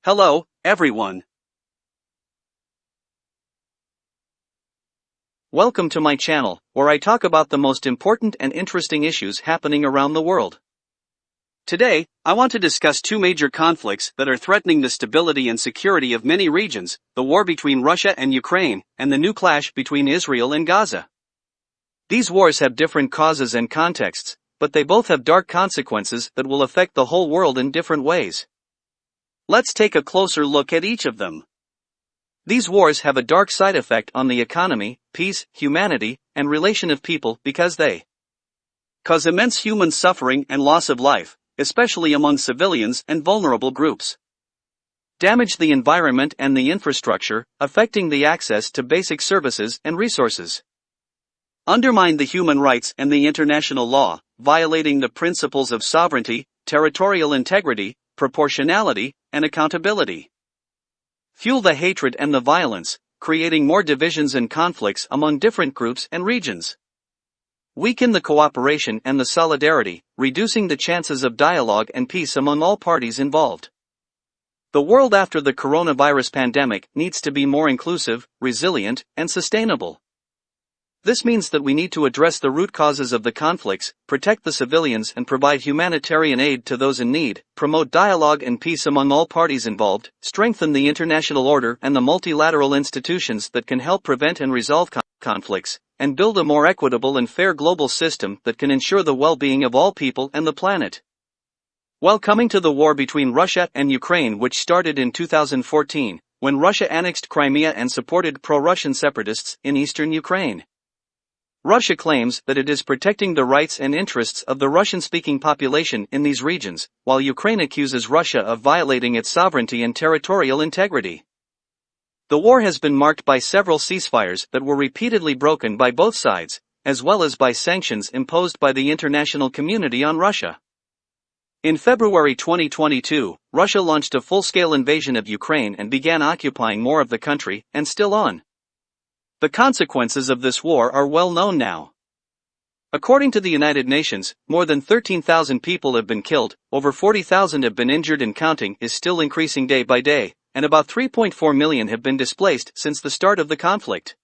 Hello, everyone. Welcome to my channel, where I talk about the most important and interesting issues happening around the world. Today, I want to discuss two major conflicts that are threatening the stability and security of many regions: the war between Russia and Ukraine, and the new clash between Israel and Gaza. These wars have different causes and contexts, but they both have dark consequences that will affect the whole world in different ways. Let's take a closer look at each of them. These wars have a dark side effect on the economy, peace, humanity, and relation of people because they cause immense human suffering and loss of life, especially among civilians and vulnerable groups. Damage the environment and the infrastructure, affecting the access to basic services and resources. Undermine the human rights and the international law, violating the principles of sovereignty, territorial integrity, proportionality, and accountability. Fuel the hatred and the violence, creating more divisions and conflicts among different groups and regions. Weaken the cooperation and the solidarity, reducing the chances of dialogue and peace among all parties involved. The world after the coronavirus pandemic needs to be more inclusive, resilient, and sustainable. This means that we need to address the root causes of the conflicts, protect the civilians and provide humanitarian aid to those in need, promote dialogue and peace among all parties involved, strengthen the international order and the multilateral institutions that can help prevent and resolve conflicts, and build a more equitable and fair global system that can ensure the well-being of all people and the planet. While coming to the war between Russia and Ukraine, which started in 2014, when Russia annexed Crimea and supported pro-Russian separatists in eastern Ukraine. Russia claims that it is protecting the rights and interests of the Russian-speaking population in these regions, while Ukraine accuses Russia of violating its sovereignty and territorial integrity. The war has been marked by several ceasefires that were repeatedly broken by both sides, as well as by sanctions imposed by the international community on Russia. In February 2022, Russia launched a full-scale invasion of Ukraine and began occupying more of the country, and still on. The consequences of this war are well known now. According to the United Nations, more than 13,000 people have been killed, over 40,000 have been injured, and counting is still increasing day by day, and about 3.4 million have been displaced since the start of the conflict.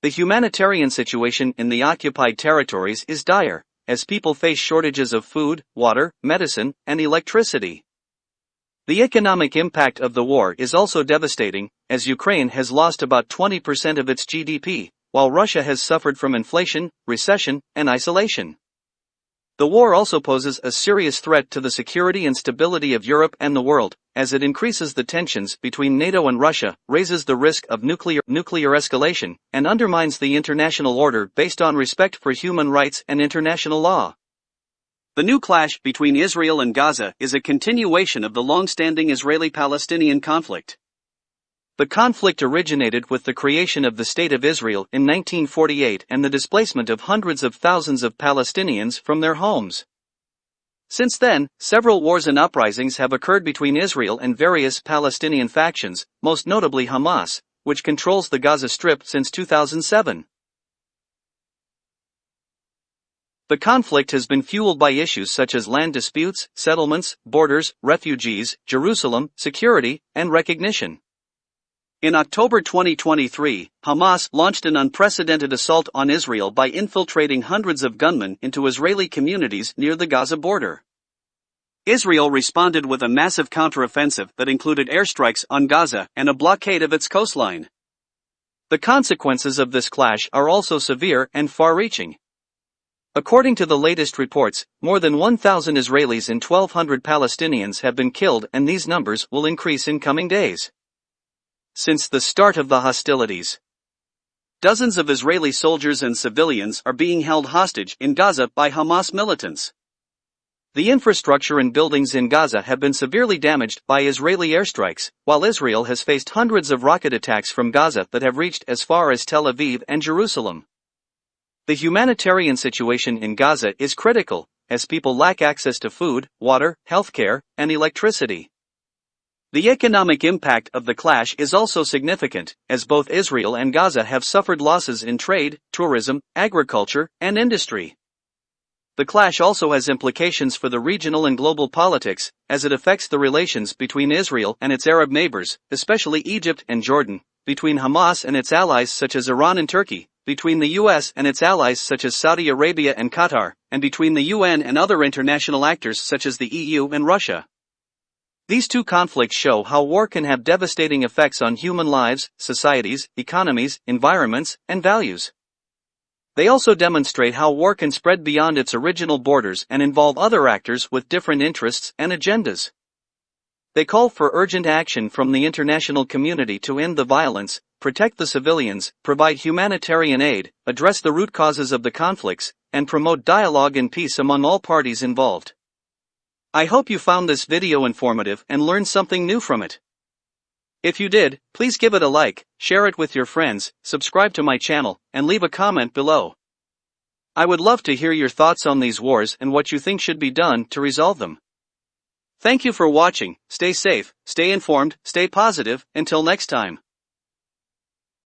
The humanitarian situation in the occupied territories is dire, as people face shortages of food, water, medicine, and electricity. The economic impact of the war is also devastating, as Ukraine has lost about 20% of its GDP, while Russia has suffered from inflation, recession, and isolation. The war also poses a serious threat to the security and stability of Europe and the world, as it increases the tensions between NATO and Russia, raises the risk of nuclear escalation, and undermines the international order based on respect for human rights and international law. The new clash between Israel and Gaza is a continuation of the long-standing Israeli-Palestinian conflict. The conflict originated with the creation of the State of Israel in 1948 and the displacement of hundreds of thousands of Palestinians from their homes. Since then, several wars and uprisings have occurred between Israel and various Palestinian factions, most notably Hamas, which controls the Gaza Strip since 2007. The conflict has been fueled by issues such as land disputes, settlements, borders, refugees, Jerusalem, security, and recognition. In October 2023, Hamas launched an unprecedented assault on Israel by infiltrating hundreds of gunmen into Israeli communities near the Gaza border. Israel responded with a massive counteroffensive that included airstrikes on Gaza and a blockade of its coastline. The consequences of this clash are also severe and far-reaching. According to the latest reports, more than 1,000 Israelis and 1,200 Palestinians have been killed, and these numbers will increase in coming days. Since the start of the hostilities, dozens of Israeli soldiers and civilians are being held hostage in Gaza by Hamas militants. The infrastructure and buildings in Gaza have been severely damaged by Israeli airstrikes, while Israel has faced hundreds of rocket attacks from Gaza that have reached as far as Tel Aviv and Jerusalem. The humanitarian situation in Gaza is critical, as people lack access to food, water, healthcare, and electricity. The economic impact of the clash is also significant, as both Israel and Gaza have suffered losses in trade, tourism, agriculture, and industry. The clash also has implications for the regional and global politics, as it affects the relations between Israel and its Arab neighbors, especially Egypt and Jordan, between Hamas and its allies such as Iran and Turkey, between the US and its allies such as Saudi Arabia and Qatar, and between the UN and other international actors such as the EU and Russia. These two conflicts show how war can have devastating effects on human lives, societies, economies, environments, and values. They also demonstrate how war can spread beyond its original borders and involve other actors with different interests and agendas. They call for urgent action from the international community to end the violence, protect the civilians, provide humanitarian aid, address the root causes of the conflicts, and promote dialogue and peace among all parties involved. I hope you found this video informative and learned something new from it. If you did, please give it a like, share it with your friends, subscribe to my channel, and leave a comment below. I would love to hear your thoughts on these wars and what you think should be done to resolve them. Thank you for watching. Stay safe, stay informed, stay positive. Until next time.